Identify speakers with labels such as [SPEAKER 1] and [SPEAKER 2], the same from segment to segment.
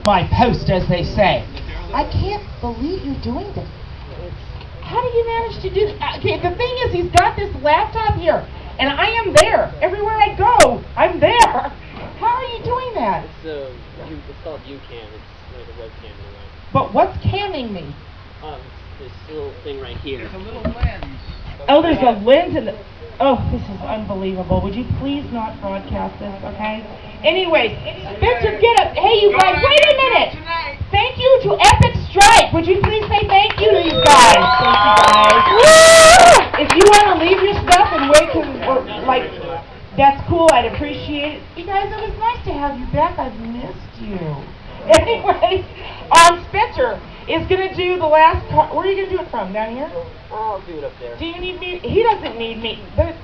[SPEAKER 1] my post, as they say. I can't believe you're doing this. How do you manage to do that? Okay, the thing is, he's got this laptop here, and I am there. Everywhere I go, I'm there. How are you doing that?
[SPEAKER 2] It's called UCam. It's like a webcam anyway.
[SPEAKER 1] But what's camming me?
[SPEAKER 2] This little thing right here.
[SPEAKER 3] There's a little lens.
[SPEAKER 1] Oh, there's a lens in the... Oh, this is unbelievable. Would you please not broadcast this, okay? Anyways, Spencer, get up. Hey, you guys, wait a minute. Thank you to Epic Strike. Would you please say thank you to these guys? Thank you, guys. Woo! If you want to leave your stuff and wait to, that's cool. I'd appreciate it. You guys, it was nice to have you back. I've missed you. Anyways, Spencer is going to do the last part. Where are you going to do it from? Down here?
[SPEAKER 2] I'll do it up there.
[SPEAKER 1] Do you need me? He doesn't need me.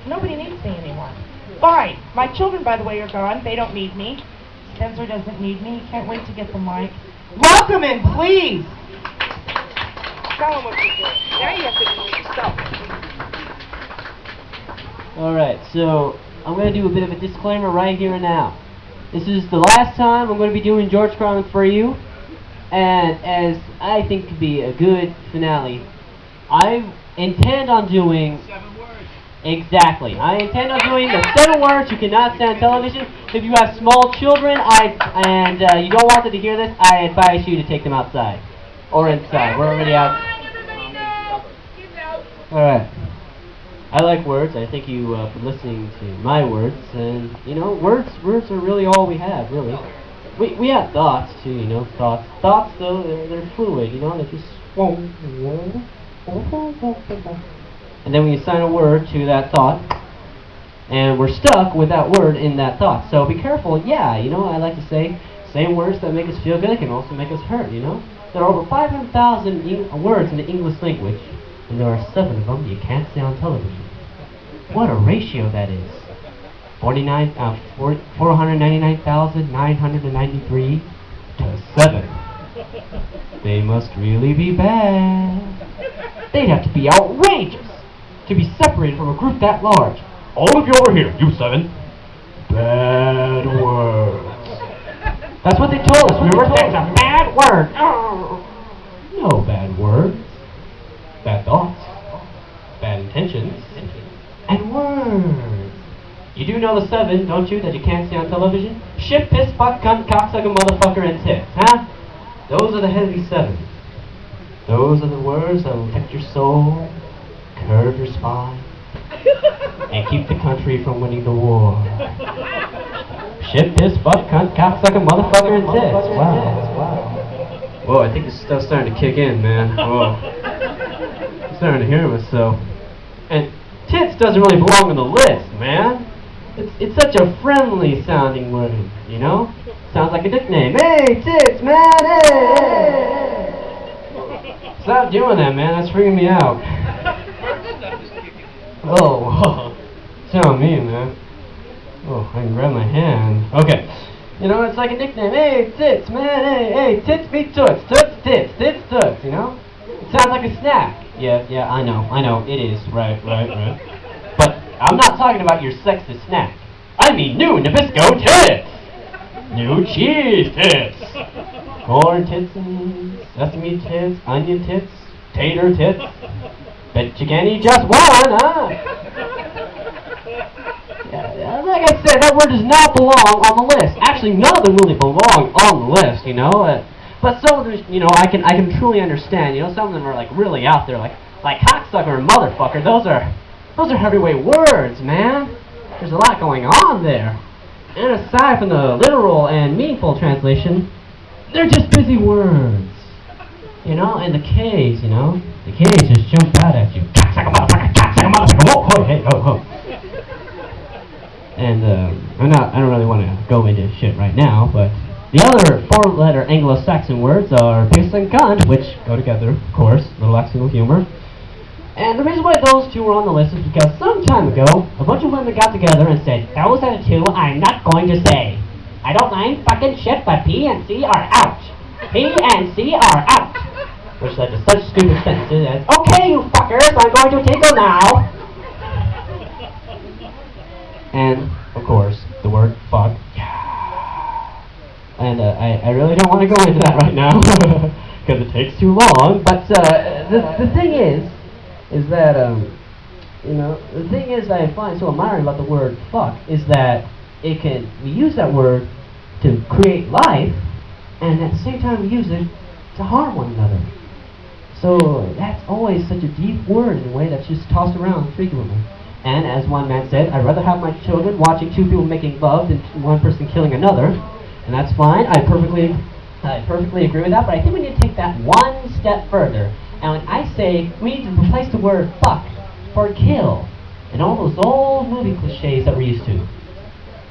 [SPEAKER 1] Nobody needs me anymore. Fine. My children, by the way, are gone. They don't need me. Spencer doesn't need me. Can't wait to get the mic. Welcome in, please. Tell him what you're doing. Now you have to do it yourself.
[SPEAKER 2] Alright, so I'm going to do a bit of a disclaimer right here and now. This is the last time I'm going to be doing George Carlin for you. And as I think could be a good finale, I intend on doing...
[SPEAKER 3] 7 words.
[SPEAKER 2] Exactly. I intend on doing the 7 words you cannot say on television. If you have small children and you don't want them to hear this, I advise you to take them outside. Or inside. We're already out. Alright. I like words. I thank you for listening to my words. And, you know, words are really all we have, really. We have thoughts, too, you know, thoughts. Thoughts, though, they're fluid, you know, they just... And then we assign a word to that thought, and we're stuck with that word in that thought. So be careful. Yeah, you know, I like to say words that make us feel good can also make us hurt, you know. There are over 500,000 words in the English language, and there are 7 of them you can't say on television. What a ratio that is. 499,993 to 7. They must really be bad. They'd have to be outrageous to be separated from a group that large. All of you over here, you 7. Bad words. That's what they told us. Remember, that's a bad word. Oh. No bad words. Bad thoughts. Bad intentions. And words. You do know the 7, don't you, that you can't see on television? Shit, piss, fuck, cunt, cocksucker, motherfucker, and tits, huh? Those are the heavy 7. Those are the words that will affect your soul, curve your spine, and keep the country from winning the war. Shit, piss, fuck, cunt, cocksucker, motherfucker, and tits. Wow. Whoa, I think this stuff's starting to kick in, man. Whoa. I'm starting to hear myself. And tits doesn't really belong on the list, man. It's such a friendly sounding word, you know? Sounds like a nickname. Hey, tits, man, hey! Stop doing that, man. That's freaking me out. Oh, tell me, man. Oh, I can grab my hand. Okay. You know, it's like a nickname. Hey, tits, man, hey, tits beat toots, toots, tits, toots, you know? It sounds like a snack. Yeah, I know, it is, right. But I'm not talking about your sexist snack. I mean new Nabisco tits! New cheese tits! Corn tits and sesame tits, onion tits, tater tits. Bet you can't eat just one, huh? Yeah, like I said, that word does not belong on the list. Actually, none of them really belong on the list, you know? But some of them, you know, I can truly understand. You know, some of them are like really out there, like cocksucker and motherfucker. Those are heavyweight words, man. There's a lot going on there. And aside from the literal and meaningful translation, they're just busy words. You know, and the K's, you know, the K's just jump out at you. Cocksucker, motherfucker, whoa, hey, ho. And I don't really want to go into shit right now, but the other 4-letter Anglo-Saxon words are piss and cunt, which go together, of course, little accidental humor. And the reason why those 2 were on the list is because some time ago, a bunch of women got together and said, those are the 2 I'm not going to say. I don't mind fucking shit, but P and C are out. P and C are out. Which led to such stupid sentences as, okay, you fuckers, I'm going to tinkle now. And, of course, the word fuck. And and I really don't want to go into that right now because it takes too long. But the thing is that the thing is I find so admiring about the word fuck is that we use that word to create life, and at the same time we use it to harm one another. So that's always such a deep word in a way that's just tossed around frequently. And as one man said, I'd rather have my children watching two people making love than one person killing another. And that's fine. I perfectly agree with that. But I think we need to take that one step further. And when I say we need to replace the word fuck for kill, and all those old movie cliches that we're used to.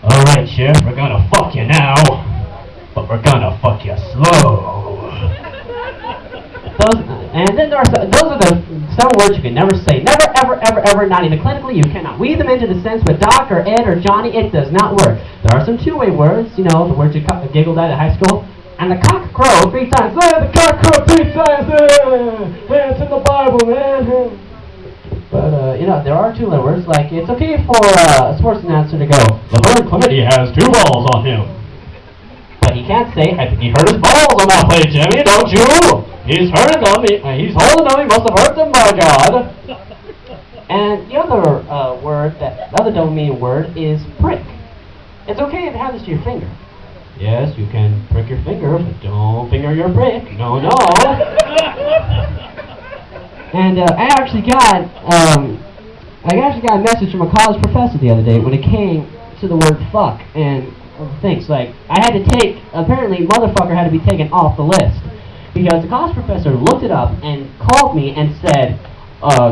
[SPEAKER 2] All right, Sheriff, we're gonna fuck you now, but we're gonna fuck you slow. And then those are the some words you can never say. Never, ever, ever, ever, not even clinically, you cannot weave them into the sentence with Doc or Ed or Johnny. It does not work. There are some two-way words, the words you giggled at high school. And the cock crow 3 times. The cock crow 3 times. It's in the Bible, man. But, there are two-way words, like it's okay for a sports announcer to go, LeVern Clementi has 2 balls on him. But he can't say, I think he hurt his balls on that play, Jimmy, don't you? He's hurting them. He's holding them. He must have hurt them, my God. And the other domain word is prick. It's okay if it happens to your finger. Yes, you can prick your finger, but don't finger your prick. No, no. And I actually got a message from a college professor the other day when it came to the word fuck and things like apparently motherfucker had to be taken off the list. Because the college professor looked it up and called me and said,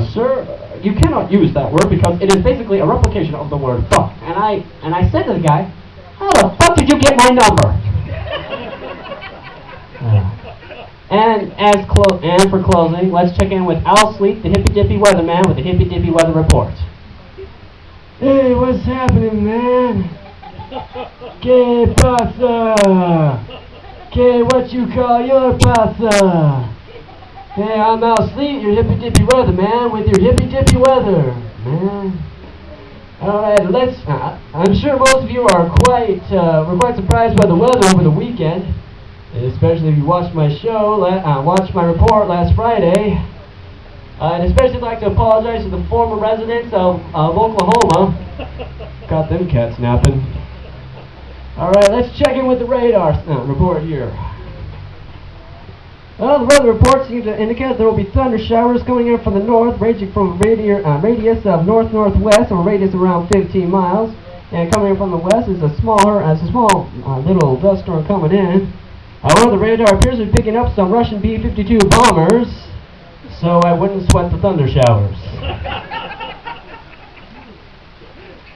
[SPEAKER 2] sir, you cannot use that word because it is basically a replication of the word fuck. And I said to the guy, how the fuck did you get my number? And for closing, let's check in with Al Sleet, the hippy-dippy weatherman with the hippy-dippy weather report. Hey, what's happening, man? ¿Qué pasa? Okay, what you call your pasta? Hey, I'm Al Sleet, your hippy-dippy weather man, with your hippy-dippy weather, man. Alright, I'm sure most of you are were quite surprised by the weather over the weekend, especially if you watched my show, watched my report last Friday. I'd especially like to apologize to the former residents of Oklahoma. Got them cats napping. Alright, let's check in with the radar report here. Well, the weather report seems to indicate there will be thunder showers coming in from the north, ranging from a radius of north-northwest, or a radius around 15 miles. And coming in from the west is a small little dust storm coming in. However, the radar appears to be picking up some Russian B-52 bombers, so I wouldn't sweat the thunder showers.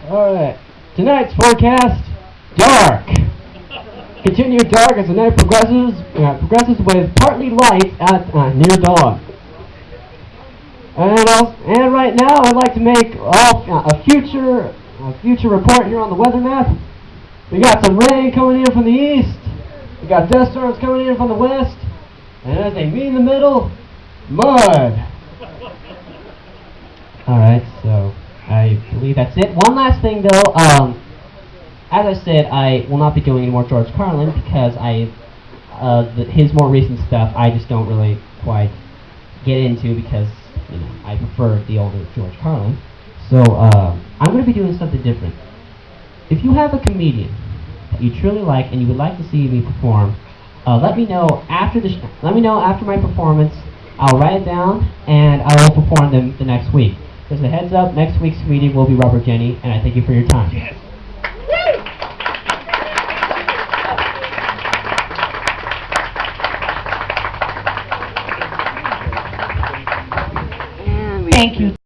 [SPEAKER 2] Alright, tonight's forecast. Dark. Continued dark as the night progresses with partly light at near dawn. And right now, I'd like to make a future report here on the weather map. We got some rain coming in from the east. We got dust storms coming in from the west. And as they meet in the middle, mud. All right, so I believe that's it. One last thing, though. As I said, I will not be doing any more George Carlin because his more recent stuff I just don't really quite get into because I prefer the older George Carlin. So I'm going to be doing something different. If you have a comedian that you truly like and you would like to see me perform, let me know after my performance. I'll write it down and I will perform them the next week. Just a heads up, next week's comedian will be Richard Jeni, and I thank you for your time. Yes.
[SPEAKER 1] Thank you.